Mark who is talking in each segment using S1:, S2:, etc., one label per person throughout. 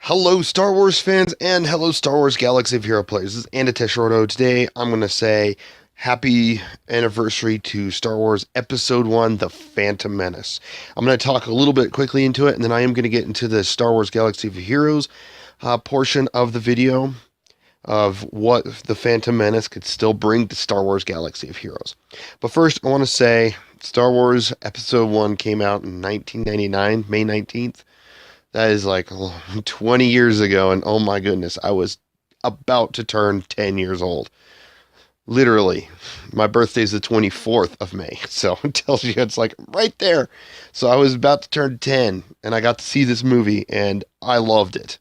S1: Hello, Star Wars fans, and hello, Star Wars Galaxy of Hero players. This is Annaversary. Today, I'm going to say happy anniversary to Star Wars Episode 1, The Phantom Menace. I'm going to talk a little bit quickly into it, and then I am going to get into the Star Wars Galaxy of Heroes portion of the video of what The Phantom Menace could still bring to Star Wars Galaxy of Heroes. But first, I want to say Star Wars Episode 1 came out in 1999, May 19th. That is like 20 years ago, and oh my goodness, I was about to turn 10 years old. Literally, my birthday is the 24th of May, so it tells you it's like right there. So I was about to turn 10, and I got to see this movie, and I loved it.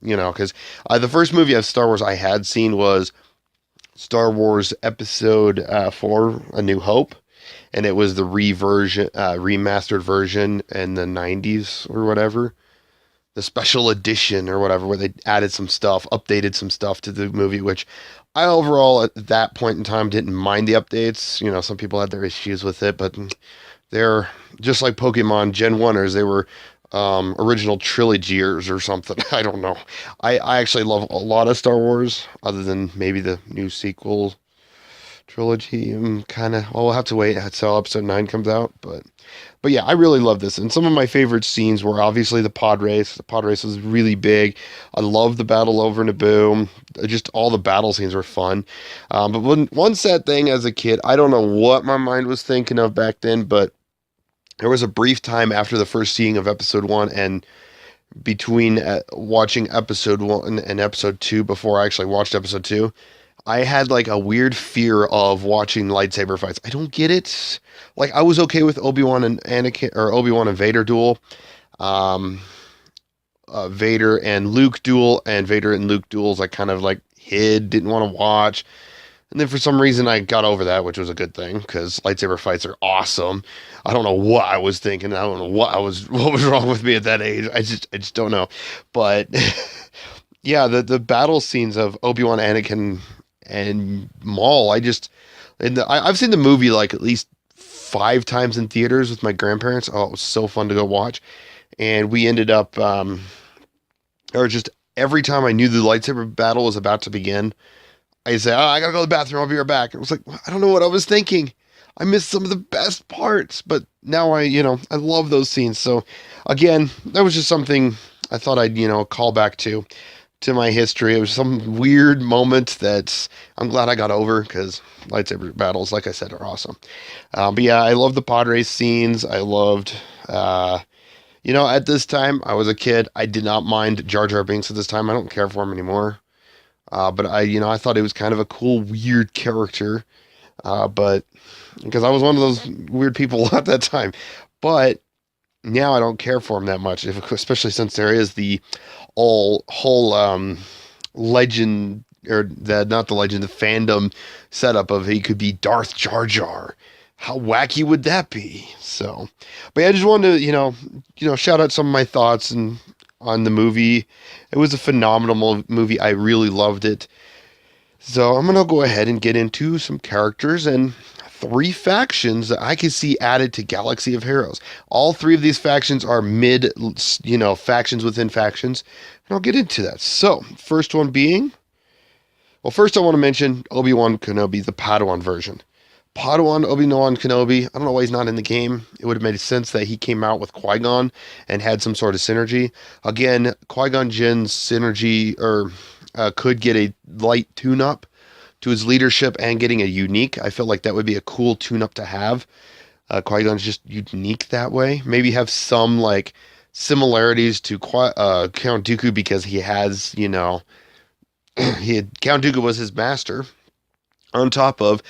S1: You know, because the first movie of Star Wars I had seen was Star Wars Episode 4, A New Hope, and it was the remastered version in the 90s or whatever. The special edition or whatever, where they added some stuff, updated some stuff to the movie, which I overall at that point in time didn't mind the updates. You know, some people had their issues with it, but they're just like Pokemon Gen 1ers. They were original trilogiers or something. I don't know. I actually love a lot of Star Wars, other than maybe the new sequel trilogy. We'll have to wait until episode 9 comes out, but yeah, I really love this. And some of my favorite scenes were obviously the pod race. The pod race was really big. I love the battle over Naboo. Just all the battle scenes were fun. But one sad thing as a kid, I don't know what my mind was thinking of back then, but there was a brief time after the first seeing of episode 1 and between watching episode 1 and episode 2 before I actually watched episode 2. I had like a weird fear of watching lightsaber fights. I don't get it. Like I was okay with Obi-Wan and Anakin, or Obi-Wan and Vader duel, Vader and Luke duel, and Vader and Luke duels. I kind of like didn't want to watch, and then for some reason I got over that, which was a good thing because lightsaber fights are awesome. I don't know what I was thinking. I don't know what was wrong with me at that age. I just don't know. But yeah, the battle scenes of Obi-Wan, Anakin, and Maul, I've seen the movie like at least 5 times in theaters with my grandparents. Oh, it was so fun to go watch. And we ended up, or just every time I knew the lightsaber battle was about to begin, I'd say, I gotta go to the bathroom, I'll be right back. It was like, I don't know what I was thinking. I missed some of the best parts, but now I love those scenes. So again, that was just something I thought I'd, call back to my history. It was some weird moment that I'm glad I got over because lightsaber battles, like I said, are awesome. But yeah, I love the pod race scenes. I loved, at this time, I was a kid. I did not mind Jar Jar Binks at this time. I don't care for him anymore. But I thought he was kind of a cool, weird character. But because I was one of those weird people at that time. But now I don't care for him that much, especially since there is the whole legend, or not the legend, the fandom setup of he could be Darth Jar Jar. How wacky would that be? So, but yeah, I just wanted to, shout out some of my thoughts on the movie. It was a phenomenal movie. I really loved it. So I'm going to go ahead and get into some characters and 3 factions that I can see added to Galaxy of Heroes. All 3 of these factions are factions within factions. And I'll get into that. So, first one being, first I want to mention Obi-Wan Kenobi, the Padawan version. Padawan Obi-Wan Kenobi, I don't know why he's not in the game. It would have made sense that he came out with Qui-Gon and had some sort of synergy. Again, Qui-Gon Jinn's synergy, or could get a light tune-up to his leadership and getting a unique. I feel like that would be a cool tune-up to have. Qui-Gon's just unique that way. Maybe have some like similarities to Count Dooku because he has, Count Dooku was his master. On top of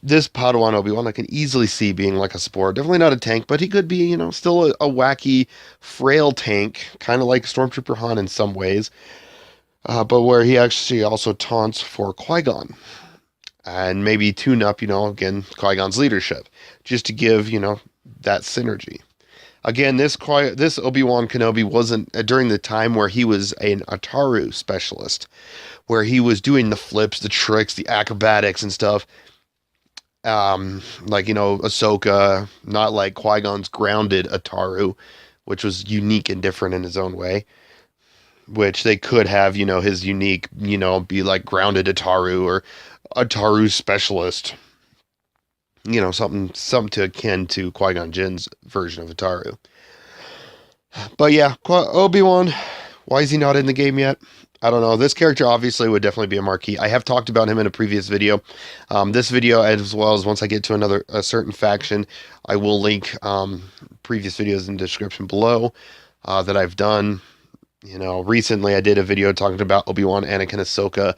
S1: this Padawan Obi-Wan, I can easily see being like a support. Definitely not a tank, but he could be, still a wacky, frail tank, kind of like Stormtrooper Han in some ways. But where he actually also taunts for Qui-Gon. And maybe tune up, again, Qui-Gon's leadership. Just to give, that synergy. Again, this Obi-Wan Kenobi wasn't during the time where he was an Ataru specialist. Where he was doing the flips, the tricks, the acrobatics and stuff. Ahsoka, not like Qui-Gon's grounded Ataru, which was unique and different in his own way. which they could have, his unique, be like grounded Ataru or Ataru specialist, something to akin to Qui-Gon Jinn's version of Ataru. But yeah, Obi-Wan, why is he not in the game yet? I don't know. This character obviously would definitely be a marquee. I have talked about him in a previous video. This video, as well as once I get to a certain faction, I will link previous videos in the description below that I've done. Recently I did a video talking about Obi-Wan, Anakin, Ahsoka,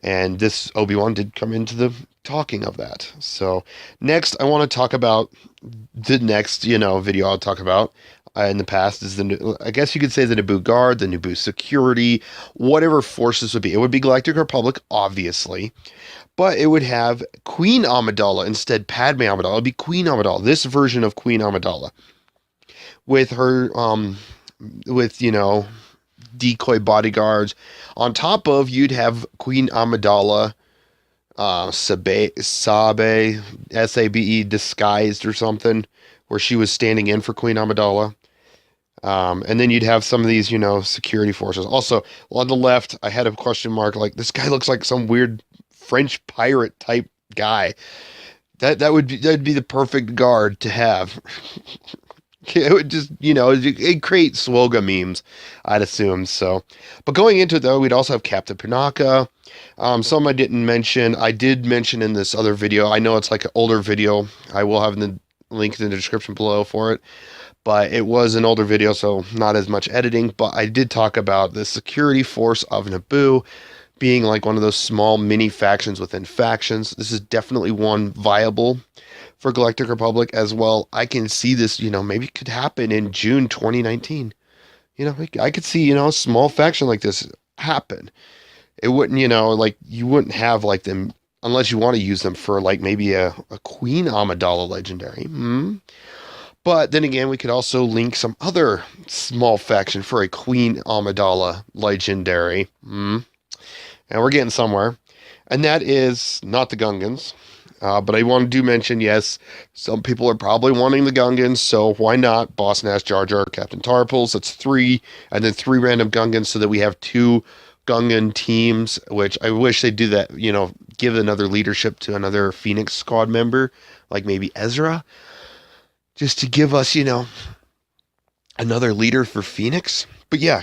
S1: and this Obi-Wan did come into the talking of that. So next, I want to talk about the next, video I'll talk about in the past is I guess you could say the Naboo Guard, the Naboo Security, whatever forces would be. It would be Galactic Republic, obviously, but it would have Queen Amidala instead. Padme Amidala. It would be Queen Amidala. This version of Queen Amidala with her, decoy bodyguards. On top of, you'd have Queen Amidala, Sabe, S-A-B-E, disguised or something, where she was standing in for Queen Amidala. And then you'd have some of these, security forces. Also, on the left, I had a question mark, like, this guy looks like some weird French pirate type guy. That'd be the perfect guard to have. It would just, it'd create SWGOH memes, I'd assume. So, but going into it though, we'd also have Captain Panaka. Some I didn't mention. I did mention in this other video. I know it's like an older video. I will have the link in the description below for it. But it was an older video, so not as much editing. But I did talk about the security force of Naboo being like one of those small mini factions within factions. This is definitely one viable for Galactic Republic as well. I can see this, maybe it could happen in June 2019. I could see, a small faction like this happen. It wouldn't, like, you wouldn't have like them unless you want to use them for like maybe a Queen Amidala legendary. But then again, we could also link some other small faction for a Queen Amidala legendary. And we're getting somewhere. And that is not the Gungans. But I want to mention, yes, some people are probably wanting the Gungans, so why not? Boss Nass, Jar Jar, Captain Tarpals, that's 3, and then 3 random Gungans so that we have 2 Gungan teams, which I wish they'd do that, give another leadership to another Phoenix squad member, like maybe Ezra, just to give us, another leader for Phoenix. But yeah,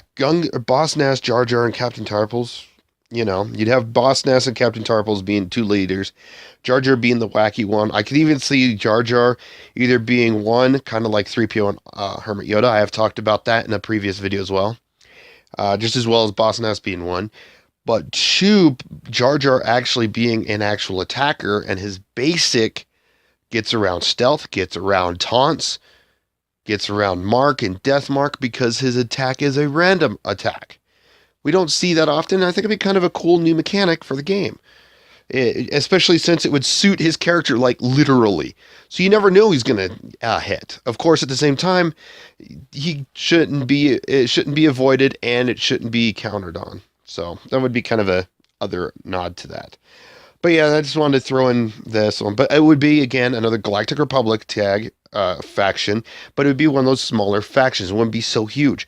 S1: Boss Nass, Jar Jar, and Captain Tarpals. You'd have Boss Nass and Captain Tarpals being 2 leaders, Jar Jar being the wacky one. I could even see Jar Jar either being one, kind of like 3PO and Hermit Yoda. I have talked about that in a previous video as well. Just as well as Boss Nass being one. But 2, Jar Jar actually being an actual attacker, and his basic gets around stealth, gets around taunts, gets around mark and death mark because his attack is a random attack. We don't see that often. I think it'd be kind of a cool new mechanic for the game. Especially since it would suit his character, like, literally. So you never know he's going to hit. Of course, at the same time, it shouldn't be avoided, and it shouldn't be countered on. So that would be kind of a other nod to that. But yeah, I just wanted to throw in this one. But it would be, again, another Galactic Republic tag faction, but it would be one of those smaller factions. It wouldn't be so huge.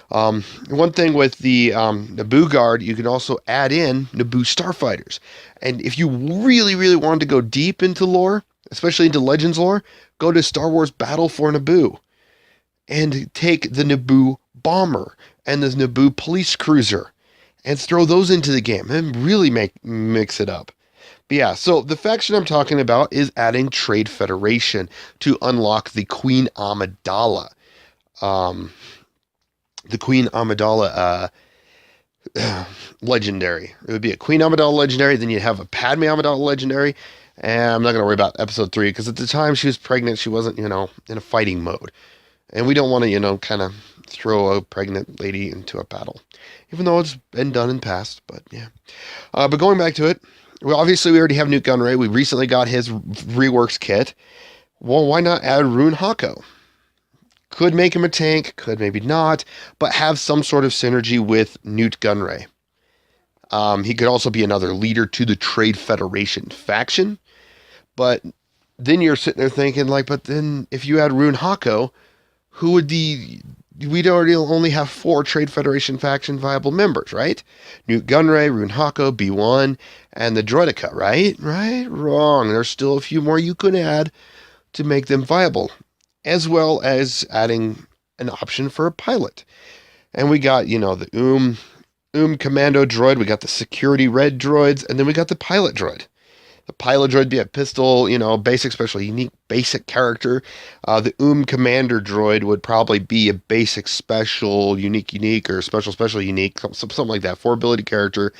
S1: One thing with the Naboo Guard, you can also add in Naboo Starfighters. And if you really, really wanted to go deep into lore, especially into Legends lore, go to Star Wars Battle for Naboo and take the Naboo Bomber and the Naboo Police Cruiser and throw those into the game and really mix it up. But yeah, so the faction I'm talking about is adding Trade Federation to unlock the Queen Amidala. The Queen Amidala legendary. It would be a Queen Amidala legendary, then you'd have a Padme Amidala legendary, and I'm not going to worry about episode 3, because at the time she was pregnant, she wasn't, in a fighting mode. And we don't want to, kind of throw a pregnant lady into a battle. Even though it's been done in the past, but yeah. But going back to it, well, obviously we already have Nute Gunray. We recently got his reworks kit. Well, why not add Rune Hako? Could make him a tank, could maybe not, but have some sort of synergy with Nute Gunray. He could also be another leader to the Trade Federation faction, but then you're sitting there thinking, like, but then if you add Rune Hako, who would the we'd already only have 4 Trade Federation faction viable members, right? Newt Gunray, Rune Hako, B1, and the Droideka, right? Right? Wrong. There's still a few more you could add to make them viable, as well as adding an option for a pilot. And we got, the commando droid, we got the security red droids, and then we got the pilot droid. The pilot droid be a pistol, basic, special, unique, basic character. The commander droid would probably be a basic, special, unique, or special, unique, something like that. 4 ability character.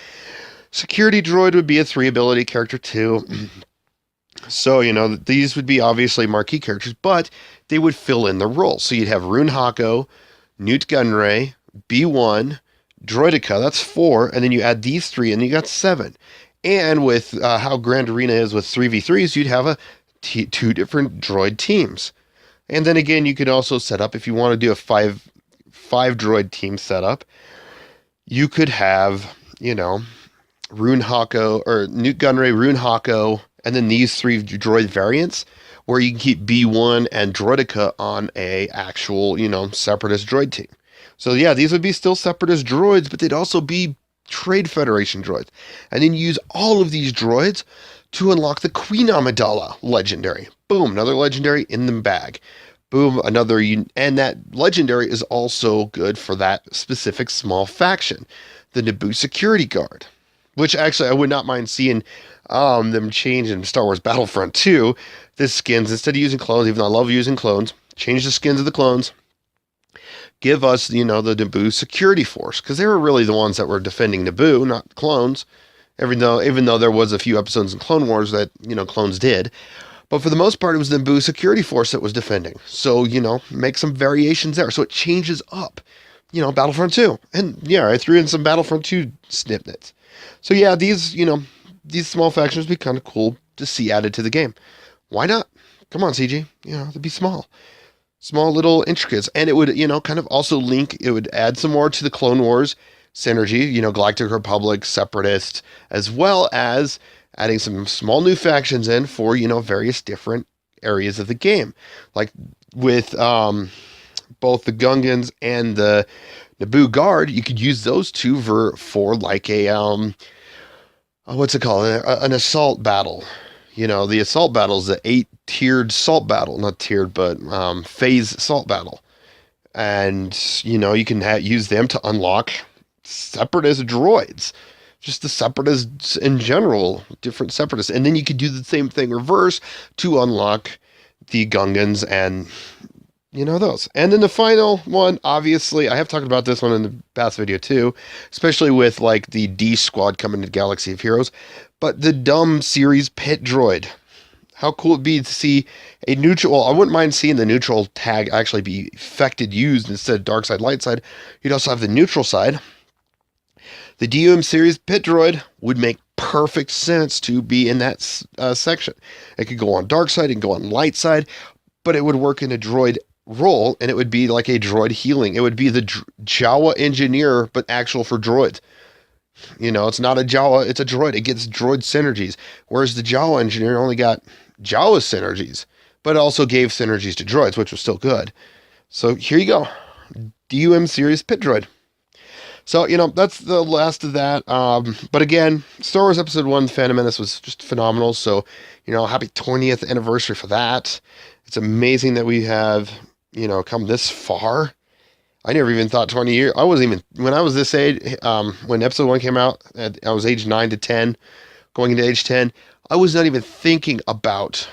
S1: Security droid would be a 3 ability character too. So, these would be obviously marquee characters, but they would fill in the role. So you'd have Rune Hako, Newt Gunray, B1, Droideka, that's 4, and then you add these 3, and you got 7. And with how Grand Arena is with 3v3s, you'd have 2 different droid teams. And then again, you could also set up, if you want to do a 5 droid team setup, you could have, Rune Hako, or Newt Gunray, Rune Hako, and then these 3 droid variants, where you can keep B1 and Droideka on a actual, Separatist droid team. So yeah, these would be still Separatist droids, but they'd also be Trade Federation droids. And then you use all of these droids to unlock the Queen Amidala legendary. Boom, another legendary in the bag. Boom, another, and that legendary is also good for that specific small faction, the Naboo Security Guard. Which actually I would not mind seeing them change in Star Wars Battlefront 2, the skins, instead of using clones, even though I love using clones, change the skins of the clones, give us, the Naboo security force, because they were really the ones that were defending Naboo, not clones, even though there was a few episodes in Clone Wars that, clones did. But for the most part, it was the Naboo security force that was defending. So, make some variations there. So it changes up, Battlefront 2. And yeah, I threw in some Battlefront 2 snippets. So yeah, these small factions would be kind of cool to see added to the game. Why not? Come on, CG. They'd be small. Small little intricates. And it would, kind of also link, it would add some more to the Clone Wars synergy, Galactic Republic, Separatists, as well as adding some small new factions in for, various different areas of the game. Like with both the Gungans and the Naboo Guard, you could use those 2 for like a, what's it called? An assault battle. The assault battle is the 8-tiered assault battle. Not tiered, but phase assault battle. And, you can use them to unlock Separatist droids. Just the Separatists in general, different Separatists. And then you could do the same thing reverse to unlock the Gungans and, those. And then the final one, obviously, I have talked about this one in the past video too, especially with like the D Squad coming to Galaxy of Heroes, but the dumb series pit droid. How cool it'd be to see a neutral, well, I wouldn't mind seeing the neutral tag actually be used instead of dark side, light side. You'd also have the neutral side. The DUM series pit droid would make perfect sense to be in that section. It could go on dark side and go on light side, but it would work in a droid role, and it would be like a droid healing. It would be the Jawa engineer, but actual for droids. It's not a Jawa, it's a droid. It gets droid synergies, whereas the Jawa engineer only got Jawa synergies, but also gave synergies to droids, which was still good. So here you go. DUM series pit droid. So, that's the last of that. But again, Star Wars Episode 1, Phantom Menace was just phenomenal. So, happy 20th anniversary for that. It's amazing that we have, come this far. I never even thought 20 years. I wasn't even, when I was this age, when Episode 1 came out, I was age 9 to 10, going into age 10. I was not even thinking about,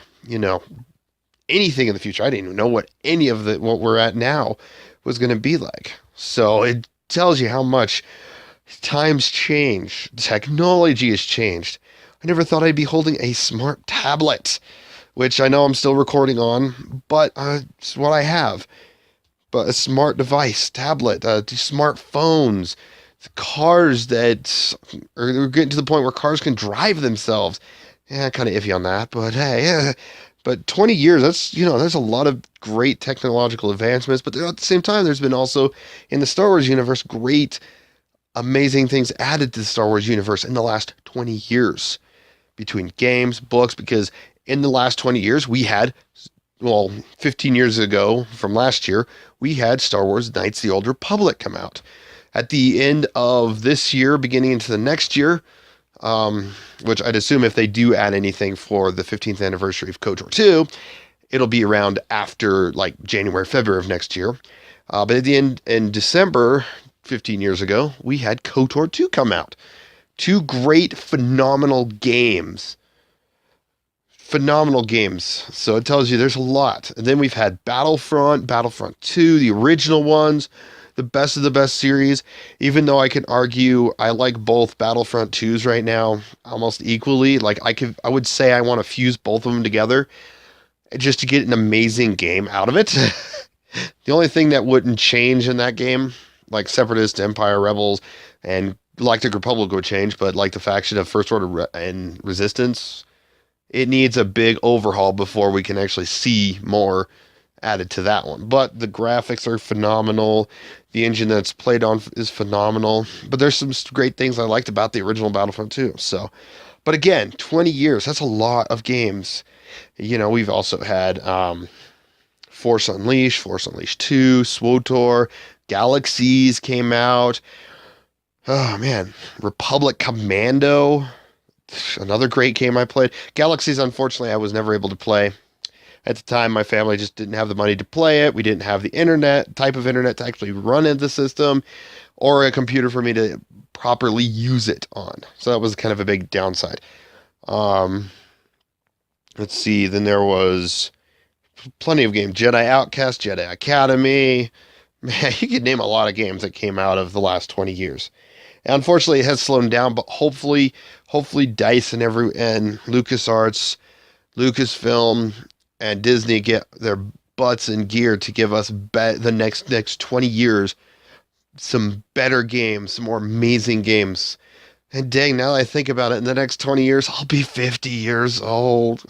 S1: anything in the future. I didn't even know what any of what we're at now was going to be like. So it tells you how much times change. Technology has changed. I never thought I'd be holding a smart tablet, which I know I'm still recording on, but it's what I have. But a smart device, tablet, smartphones, cars that are getting to the point where cars can drive themselves. Yeah, kind of iffy on that, but hey, yeah. But 20 years, that's, there's a lot of great technological advancements, but at the same time, there's been also, in the Star Wars universe, great, amazing things added to the Star Wars universe in the last 20 years. Between games, books, because in the last 20 years, we had well, 15 years ago from last year, we had Star Wars Knights of the Old Republic come out. At the end of this year, beginning into the next year, which I'd assume if they do add anything for the 15th anniversary of KOTOR 2, it'll be around after like January, February of next year. But at the end, in December, 15 years ago, we had KOTOR 2 come out. Two great, phenomenal games. Phenomenal games. So it tells you there's a lot. And then we've had Battlefront, Battlefront 2, the original ones, the best of the best series. Even though I can argue I like both Battlefront 2s right now almost equally. Like I would say I want to fuse both of them together just to get an amazing game out of it. The only thing that wouldn't change in that game, like Separatist, Empire, Rebels, and Galactic Republic would change, but like the faction of First Order and Resistance, it needs a big overhaul before we can actually see more added to that one. But the graphics are phenomenal. The engine that's played on is phenomenal. But there's some great things I liked about the original Battlefront too. So, but again, 20 years, that's a lot of games. You know, we've also had Force Unleashed 2, SWGOH, Galaxies came out. Oh man, Republic Commando, another great game I played. Galaxies, unfortunately, I was never able to play. At the time, my family just didn't have the money to play it. We didn't have the type of internet to actually run in the system, or a computer for me to properly use it on. So that was kind of a big downside. Let's see, then there was plenty of games. Jedi Outcast, Jedi Academy. Man, you could name a lot of games that came out of the last 20 years. And unfortunately, it has slowed down, but hopefully DICE and LucasArts, Lucasfilm, and Disney get their butts in gear to give us the next 20 years some better games, some more amazing games. And dang, now that I think about it, in the next 20 years, I'll be 50 years old.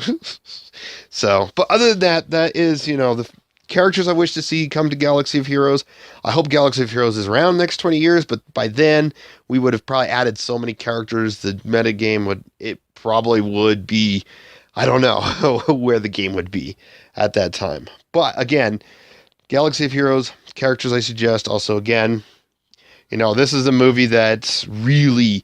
S1: So, but other than that, that is, the characters I wish to see come to Galaxy of Heroes. I hope Galaxy of Heroes is around next 20 years, but by then, we would have probably added so many characters, the metagame probably would be, I don't know where the game would be at that time. But again, Galaxy of Heroes, characters I suggest. Also, again, this is a movie that really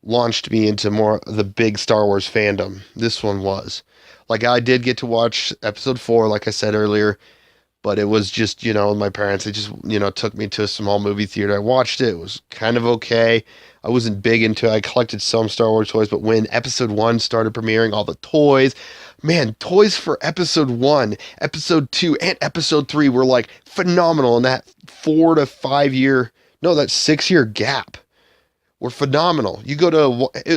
S1: launched me into more the big Star Wars fandom. This one was. Like, I did get to watch episode 4, like I said earlier, but it was just, my parents, they just, took me to a small movie theater. I watched it. It was kind of okay. I wasn't big into it. I collected some Star Wars toys, but when episode 1 started premiering, all the toys, man, toys for episode 1, episode 2, and episode 3 were like phenomenal in that 6-year gap. Were phenomenal. You go to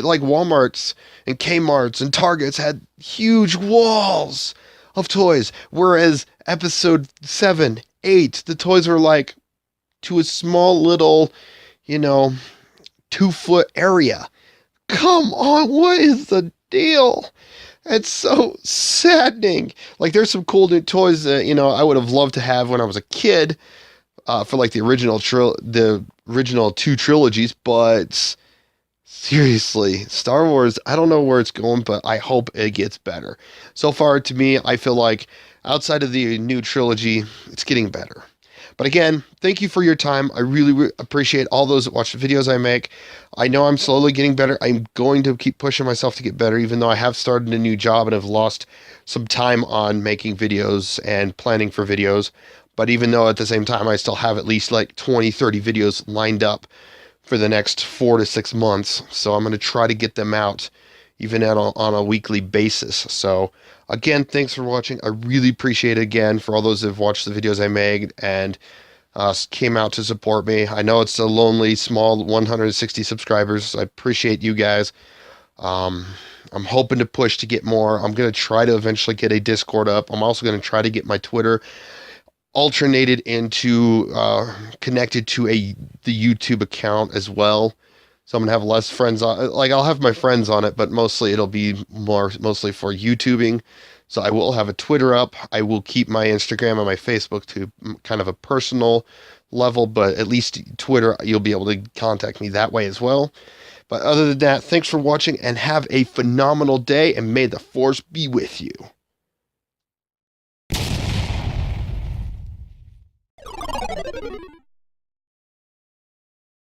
S1: like Walmart's and Kmart's and Target's had huge walls of toys, whereas episode 7, 8, the toys were like to a small little, 2-foot area. Come on, what is the deal? It's so saddening. Like, there's some cool new toys that, I would have loved to have when I was a kid, for like the original 2 trilogies, but seriously, Star Wars, I don't know where it's going, but I hope it gets better. So far, to me, I feel like outside of the new trilogy, it's getting better. But again, thank you for your time. I really appreciate all those that watch the videos I make. I know I'm slowly getting better. I'm going to keep pushing myself to get better, even though I have started a new job and have lost some time on making videos and planning for videos. But even though at the same time, I still have at least like 20, 30 videos lined up for the next 4 to 6 months. So I'm going to try to get them out even on a weekly basis. So again, thanks for watching. I really appreciate it again for all those that have watched the videos I made and came out to support me. I know it's a lonely, small 160 subscribers. I appreciate you guys. I'm hoping to push to get more. I'm going to try to eventually get a Discord up. I'm also going to try to get my Twitter alternated into connected to the YouTube account as well. So I'm gonna have less friends on, like I'll have my friends on it, but mostly it'll be mostly for YouTubing. So I will have a Twitter up. I will keep my Instagram and my Facebook to kind of a personal level, but at least Twitter, you'll be able to contact me that way as well. But other than that, thanks for watching and have a phenomenal day, and may the Force be with you.